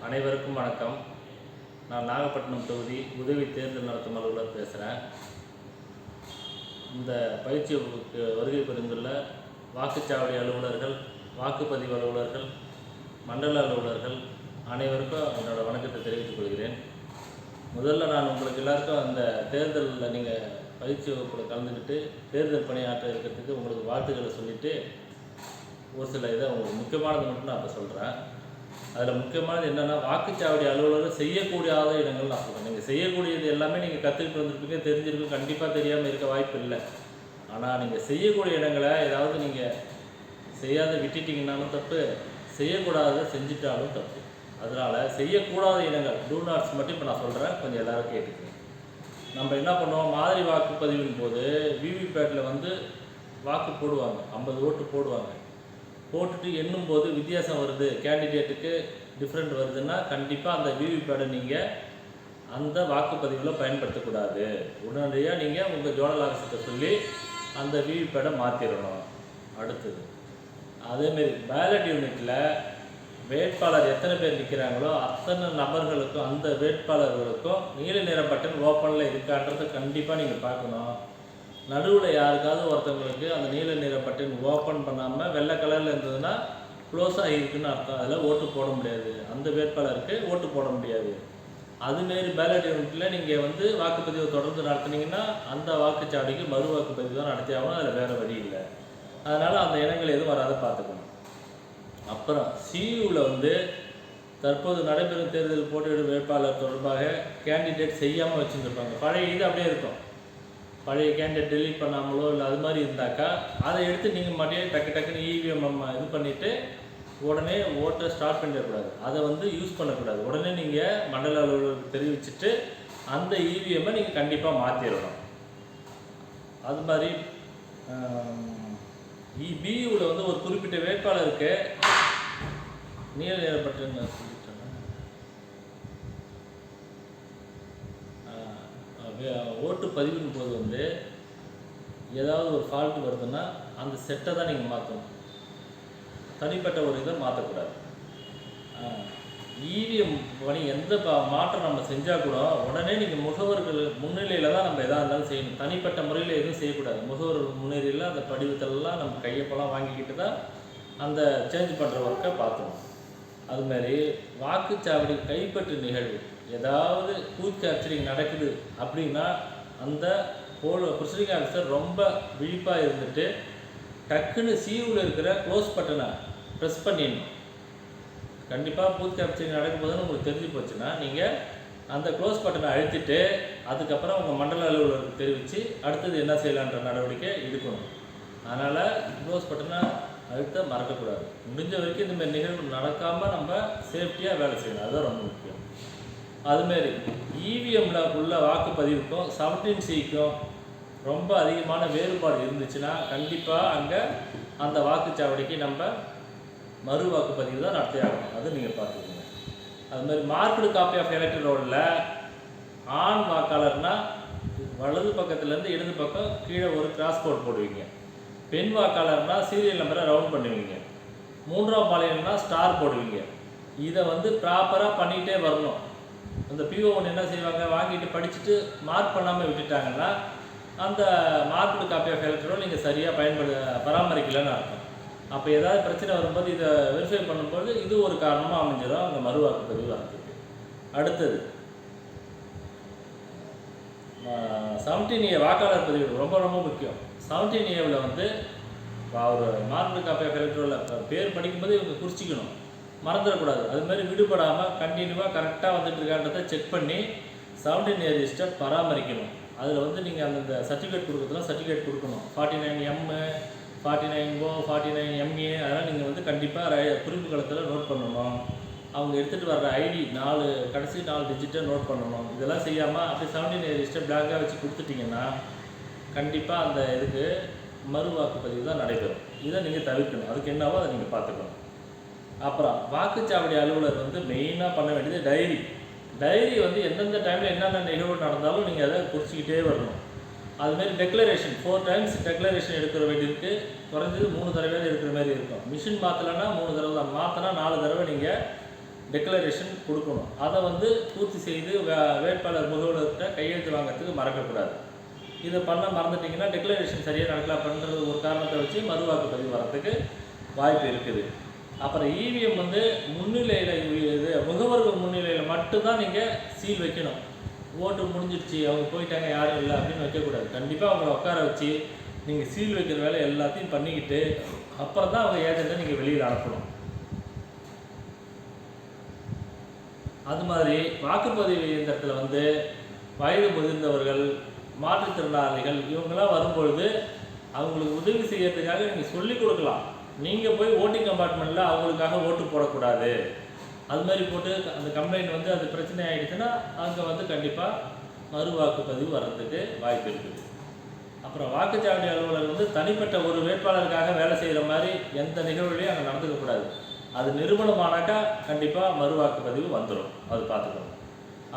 அனைவருக்கும் வணக்கம். நான் நாகப்பட்டினம் தொகுதி உதவி தேர்தல் நடத்தும் அலுவலர் பேசுகிறேன். இந்த பயிற்சி வகுப்புக்கு வருகை புரிந்துள்ள வாக்குச்சாவடி அலுவலர்கள், வாக்குப்பதிவு அலுவலர்கள், மண்டல அலுவலர்கள் அனைவருக்கும் என்னோடய வணக்கத்தை தெரிவித்துக் கொள்கிறேன். முதல்ல நான் உங்களுக்கு எல்லாருக்கும் அந்த தேர்தலில் நீங்கள் பயிற்சி வகுப்பில் கலந்துக்கிட்டு தேர்தல் பணியாற்ற இருக்கிறதுக்கு உங்களுக்கு வாழ்த்துக்களை சொல்லிவிட்டு ஒரு சில இதை உங்களுக்கு முக்கியமானது மட்டும் நான் இப்போ சொல்கிறேன். அதில் முக்கியமானது என்னென்னா, வாக்குச்சாவடி அலுவலர்கள் செய்யக்கூடாத இடங்கள் நான் சொல்கிறேன். நீங்கள் செய்யக்கூடியது எல்லாமே நீங்கள் கற்றுக்கிட்டு வந்துருப்பீங்க, தெரிஞ்சிருக்கும், கண்டிப்பாக தெரியாமல் இருக்க வாய்ப்பு இல்லை. ஆனால் நீங்கள் செய்யக்கூடிய இடங்களை ஏதாவது நீங்கள் செய்யாத விட்டுட்டிங்கன்னாலும் தப்பு, செய்யக்கூடாத செஞ்சுட்டாலும் தப்பு. அதனால் செய்யக்கூடாத இடங்கள் டூ நாட்ஸ் மட்டும் இப்போ நான் சொல்கிறேன், கொஞ்சம் எல்லோரும் கேட்டுக்கோங்க. நம்ம என்ன பண்ணுவோம், மாதிரி வாக்குப்பதிவின் போது விவிபேட்டில் வாக்கு போடுவாங்க, 50 ஓட்டு போடுவாங்க. போட்டுட்டு எண்ணும்போது வித்தியாசம் வருது, கேண்டிடேட்டுக்கு டிஃப்ரெண்ட் வருதுன்னா கண்டிப்பாக அந்த விவிபேடை நீங்கள் அந்த வாக்குப்பதிவில் பயன்படுத்தக்கூடாது. உடனடியாக நீங்கள் உங்கள் ஜோனல் ஆஃபீஸர்கிட்ட சொல்லி அந்த விவிபேடை மாற்றிடணும். அடுத்தது அதேமாரி பேலட் யூனிட்டில் வேட்பாளர் எத்தனை பேர் நிற்கிறாங்களோ அத்தனை நபர்களுக்கும் அந்த வேட்பாளர்களுக்கும் நீல நிற பட்டன் ஓப்பனில் இருக்கான்றதை கண்டிப்பாக நீங்கள் பார்க்கணும். நடுவில் யாருக்காவது ஒருத்தவங்களுக்கு அந்த நீல நிற பட்டன் ஓப்பன் பண்ணாமல் வெள்ளை கலரில் இருந்ததுன்னா க்ளோஸ் ஆகிருக்குன்னு அர்த்தம். அதில் ஓட்டு போட முடியாது, அந்த வேட்பாளருக்கு ஓட்டு போட முடியாது. அதுமாரி பேலட் யூனிட்டில் நீங்கள் வாக்குப்பதிவை தொடர்ந்து நடத்துனீங்கன்னா அந்த வாக்குச்சாவடிக்கு மறு வாக்குப்பதிவு தான் நடத்தி ஆகணும், அதில் வேறு வழி இல்லை. அதனால் அந்த இடங்கள் எதுவும் வராத பார்த்துக்கணும். அப்புறம் சியூவில் தற்போது நடைபெறும் தேர்தல் போட்டியிடும் வேட்பாளர் தொடர்பாக கேண்டிடேட் செய்யாமல் வச்சுருந்துருப்பாங்க. பழைய இது அப்படியே இருக்கும். பழைய கேண்டிடேட் டெலீட் பண்ணாமலோ இல்லை அது மாதிரி இருந்தாக்கா அதை எடுத்து நீங்கள் மட்டும் டக்குன்னு இவிஎம் இது பண்ணிவிட்டு உடனே ஓட்டை ஸ்டார்ட் பண்ணிடக்கூடாது. அதை யூஸ் பண்ணக்கூடாது. உடனே நீங்கள் மண்டல அலுவலருக்கு தெரிவிச்சுட்டு அந்த இவிஎம்மை நீங்கள் கண்டிப்பாக மாற்றிடணும். அது மாதிரி பியூவில் ஒரு குறிப்பிட்ட வேட்பாளருக்கு நீல நிறப்பட்ட ஓட்டு பதிவின் போது ஏதாவது ஒரு ஃபால்ட் வருதுன்னா அந்த செட்டை தான் நீங்கள் மாற்றணும், தனிப்பட்ட ஒரு இதை மாற்றக்கூடாது. இவிஎம் பணி எந்த மாற்றம் நம்ம செஞ்சால் கூட உடனே நீங்கள் முகவர்கள் முன்னிலையில் தான் நம்ம எதாக இருந்தாலும் செய்யணும். தனிப்பட்ட முறையில் எதுவும் செய்யக்கூடாது. முகவர்கள் முன்னிலையில் அந்த படிவத்தெல்லாம் நம்ம கையப்பெல்லாம் வாங்கிக்கிட்டு தான் அந்த சேஞ்ச் பண்ணுற ஒர்க்கை பார்க்கணும். அதுமாரி வாக்குச்சாவடி கைப்பற்று நிகழ்வு ஏதாவது பூத் கேப்சரிங் நடக்குது அப்படின்னா அந்த ப்ரிசைடிங் ஆஃபீஸர் ரொம்ப விழிப்பாக இருந்துட்டு டக்குன்னு சியூவில் இருக்கிற க்ளோஸ் பட்டனை ப்ரெஸ் பண்ணிடணும். கண்டிப்பாக பூத் கேப்சரிங் நடக்கும்போதுன்னு உங்களுக்கு தெரிஞ்சு போச்சுன்னா நீங்கள் அந்த க்ளோஸ் பட்டனை அழுத்திட்டு அதுக்கப்புறம் உங்கள் மண்டல அலுவலருக்கு தெரிவித்து அடுத்தது என்ன செய்யலான்ற நடவடிக்கை எடுக்கணும். அதனால் க்ளோஸ் பட்டனை அழுத்த மறக்கக்கூடாது. முடிஞ்ச வரைக்கும் இந்தமாதிரி நிகழ்வு நடக்காமல் நம்ம சேஃப்டியாக வேலை செய்யணும், அதுதான் ரொம்ப முக்கியம். அதுமாரி இவிஎம்மில் உள்ள வாக்குப்பதிவுக்கும் 17Cக்கும் ரொம்ப அதிகமான வேறுபாடு இருந்துச்சுன்னா கண்டிப்பாக அங்கே அந்த வாக்குச்சாவடிக்கு நம்ம மறு வாக்குப்பதிவு தான் நடத்தி ஆகணும். அது நீங்கள் பார்த்துக்கோங்க. அதுமாதிரி மார்க்டு காப்பி ஆஃப் எலெக்டர் ரோலில் ஆண் வாக்காளர்னால் வலது பக்கத்துலேருந்து இடது பக்கம் கீழே ஒரு கிராஸ் கோட் போடுவீங்க. பெண் வாக்காளர்னால் சீரியல் நம்பரை ரவுண்ட் பண்ணுவீங்க. 3ஆம் பாளையம்னா ஸ்டார் போடுவீங்க. இதை ப்ராப்பராக பண்ணிகிட்டே வரணும். அந்த PO1 என்ன செய்வாங்க, வாங்கிட்டு படிச்சுட்டு மார்க் பண்ணாமல் விட்டுட்டாங்கன்னா அந்த மார்க்டு காப்பி ஆஃப் எலெக்டர் நீங்கள் சரியாக பராமரிக்கலைன்னு அர்த்தம். அப்போ ஏதாவது பிரச்சனை வரும்போது இதை வெரிஃபை பண்ணும்போது இது ஒரு காரணமாக அமைஞ்சிடும் அங்கே மறு வாக்குப்பதிவு வரத்துக்கு. அடுத்தது 17A வாக்காளர் பதிவு ரொம்ப ரொம்ப முக்கியம். 17Aவில் ஒரு மார்க்டு காப்பி ஆஃப் எலெக்டரில் பேர் படிக்கும்போது இவங்க குறிச்சிக்கணும், மறந்துடக்கூடாது. அதுமாதிரி விடுபடாமல் கண்டினியூவாக கரெக்டாக இருக்கான்றதை செக் பண்ணி 17A ரிஜிஸ்டர் பராமரிக்கணும். அதில் நீங்கள் அந்த சர்டிஃபிகேட் கொடுக்குறதுலாம் சர்டிஃபிகேட் கொடுக்கணும். 49M 49O 49MA அதெல்லாம் நீங்கள் கண்டிப்பாக குறிப்பு களத்தில் நோட் பண்ணணும். அவங்க எடுத்துகிட்டு வர்ற ஐடி கடைசி 4 டிஜிட்டை நோட் பண்ணணும். இதெல்லாம் செய்யாமல் அப்படி 17A ரிஜிஸ்டர் பிளாக்காக வச்சு கொடுத்துட்டிங்கன்னா கண்டிப்பாக அந்த இதுக்கு மறு வாக்குப்பதிவு தான் நடைபெறும். இதை நீங்கள் தவிர்க்கணும். அதுக்கு என்னவோ அதை நீங்கள் பார்த்துக்கணும். அப்புறம் வாக்குச்சாவடி அலுவலர் மெயினாக பண்ண வேண்டியது டைரி எந்தெந்த டைமில் என்னென்ன நிகழ்வு நடந்தாலும் நீங்கள் அதை குறிச்சிக்கிட்டே வரணும். அதுமாரி டெக்ளரேஷன் 4 டைம்ஸ் டெக்ளரேஷன் எடுக்கிற வேண்டியிருக்கு. குறைஞ்சது 3 தடவை எடுக்கிற மாதிரி இருக்கும். மிஷின் மாற்றலைன்னா 3 தடவை தான், மாற்றினா 4 தடவை நீங்கள் டெக்ளரேஷன் கொடுக்கணும். அதை வந்து பூர்த்தி செய்து வேட்பாளர் முகவர்கிட்ட கையெழுத்து வாங்கிறதுக்கு மறக்கக்கூடாது. இதை பண்ண மறந்துட்டிங்கன்னா டெக்ளரேஷன் சரியாக நடக்கலாம் பண்ணுறது ஒரு காரணத்தை வச்சு மறுவாக்குப்பதிவு வரத்துக்கு வாய்ப்பு இருக்குது. அப்புறம் இவிஎம் வந்து முன்னிலையில் இது முகவர்கள் முன்னிலையில் மட்டும்தான் நீங்கள் சீல் வைக்கணும். ஓட்டு முடிஞ்சிடுச்சு, அவங்க போயிட்டாங்க, யாரும் இல்லை அப்படின்னு வைக்கக்கூடாது. கண்டிப்பாக அவங்கள உட்கார வச்சு நீங்கள் சீல் வைக்கிற வேலை எல்லாத்தையும் பண்ணிக்கிட்டு அப்புறம் தான் அவங்க ஏஜெண்ட்டை நீங்கள் வெளியில் அனுப்பணும். அது மாதிரி வாக்குப்பதிவு இயந்திரத்தில் வந்து வயது முதிர்ந்தவர்கள், மாற்றுத்திறனாளிகள் இவங்களாம் வரும்பொழுது அவங்களுக்கு உதவி செய்யறதுக்காக நீங்கள் சொல்லிக் கொடுக்கலாம். நீங்கள் போய் ஓட்டிங் கம்பார்ட்மெண்ட்டில் அவங்களுக்காக ஓட்டு போடக்கூடாது. அது மாதிரி போட்டு அந்த கம்ப்ளைண்ட் வந்து அது பிரச்சனை ஆகிடுச்சுன்னா அங்கே வந்து கண்டிப்பாக மறு வாக்குப்பதிவு வர்றதுக்கு வாய்ப்பு இருக்குது. அப்புறம் வாக்குச்சாவடி அலுவலர் வந்து தனிப்பட்ட ஒரு வேட்பாளருக்காக வேலை செய்கிற மாதிரி எந்த நிகழ்வுலையும் அங்கே நடந்துக்கக்கூடாது. அது நிரூபணமானாக்கா கண்டிப்பாக மறு வாக்குப்பதிவு வந்துடும். அது பார்த்துக்கணும்.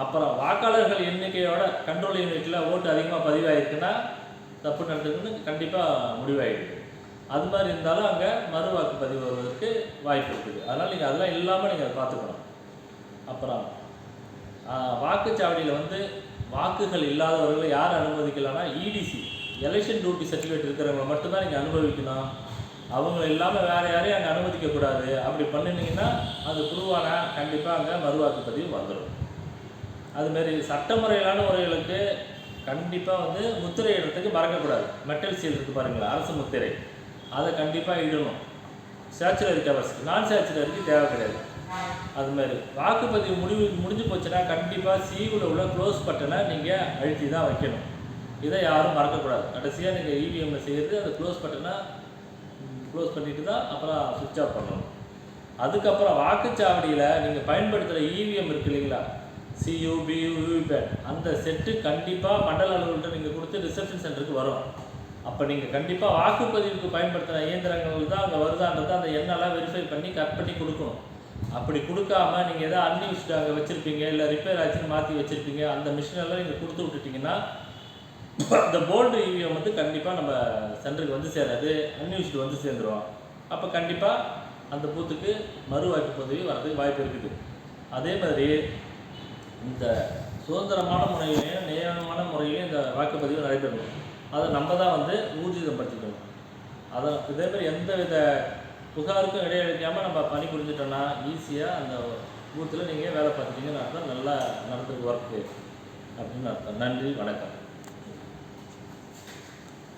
அப்புறம் வாக்காளர்கள் எண்ணிக்கையோட கண்ட்ரோல் யூனிட்டில் ஓட்டு அதிகமாக பதிவாயிருக்குன்னா தப்பு நடந்துக்குன்னு கண்டிப்பாக முடிவாயிடுது. அது மாதிரி இருந்தாலும் அங்கே மறு வாக்குப்பதிவு வருவதற்கு வாய்ப்பு இருக்குது. அதனால் நீங்கள் அதெல்லாம் இல்லாமல் நீங்கள் அதை பார்த்துக்கணும். அப்புறம் வாக்குச்சாவடியில் வந்து வாக்குகள் இல்லாதவர்களை யார் அனுமதிக்கலாம்னா இடிசி எலெக்ஷன் டியூட்டி சர்டிஃபிகேட் இருக்கிறவங்க மட்டும்தான் நீங்கள் அனுபவிக்கணும். அவங்க இல்லாமல் வேறு யாரையும் அங்கே அனுமதிக்கக்கூடாது. அப்படி பண்ணினீங்கன்னா அது ப்ரூவான கண்டிப்பாக அங்கே மறு வாக்குப்பதிவு வந்துடும். அதுமாரி சட்டமுறையிலான முறைகளுக்கு கண்டிப்பாக வந்து முத்திரை இடத்துக்கு மறக்கக்கூடாது. மெட்டல் சீல் இருக்குது பாருங்களா, அரசு முத்திரை, அதை கண்டிப்பாக இடணும். சேச்சுரரி கவர்ஸ்க்கு, நான் சேச்சுரரிக்கு தேவை கிடையாது. அதுமாரி வாக்குப்பதிவு முடிஞ்சு போச்சுன்னா கண்டிப்பாக சீவில் உள்ள க்ளோஸ் பட்டனை நீங்கள் அழுத்தி தான் வைக்கணும். இதை யாரும் மறக்கக்கூடாது. கடைசியாக நீங்கள் இவிஎம்மில் செய்கிறது அந்த க்ளோஸ் பட்டனை க்ளோஸ் பண்ணிட்டு தான் அப்புறம் சுவிட்ச் ஆஃப் பண்ணணும். அதுக்கப்புறம் வாக்குச்சாவடியில் நீங்கள் பயன்படுத்துகிற இவிஎம் இருக்குது இல்லைங்களா, சியு, பியு, யூவிபேட், அந்த செட்டு கண்டிப்பாக மண்டல அலுவலர்கிட்ட நீங்கள் கொடுத்து ரிசப்ஷன் சென்டருக்கு வரும். அப்போ நீங்கள் கண்டிப்பாக வாக்குப்பதிவுக்கு பயன்படுத்துகிற இயந்திரங்கள் தான் அங்கே வருதான்றதை அந்த எண்ணெல்லாம் வெரிஃபை பண்ணி கட் பண்ணி கொடுக்கணும். அப்படி கொடுக்காம நீங்கள் எதாவது அன்யூஸ்டு அங்கே வச்சுருப்பீங்க, இல்லை ரிப்பேர் ஆச்சுன்னு மாற்றி வச்சுருப்பீங்க, அந்த மிஷினெல்லாம் நீங்கள் கொடுத்து விட்டுட்டிங்கன்னா இந்த போல்டு இவிஎம் வந்து கண்டிப்பாக நம்ம சென்டருக்கு வந்து சேராது, அன்யூஸ்டு வந்து சேர்ந்துடும். அப்போ கண்டிப்பாக அந்த பூத்துக்கு மறு வாக்குப்பதிவு வரதுக்கு வாய்ப்பு இருக்குது. அதே மாதிரி இந்த சுதந்திரமான முறையிலையும் நியாயமான முறையிலையும் இந்த வாக்குப்பதிவு நடைபெறணும். அதை நம்ம தான் வந்து ஊர்ஜிதப்படுத்திக்கணும். அதை இதேமாதிரி எந்த வித புகாருக்கும் இடையளிக்காமல் நம்ம பணி புரிஞ்சிட்டோன்னா ஈஸியாக அந்த பூத்தில் நீங்கள் வேலை பார்த்துட்டீங்கன்னு அர்த்தம், நல்லா நடந்துருக்கு ஒர்க்கு அப்படின்னு அர்த்தம். நன்றி, வணக்கம்.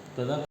இப்போ தான்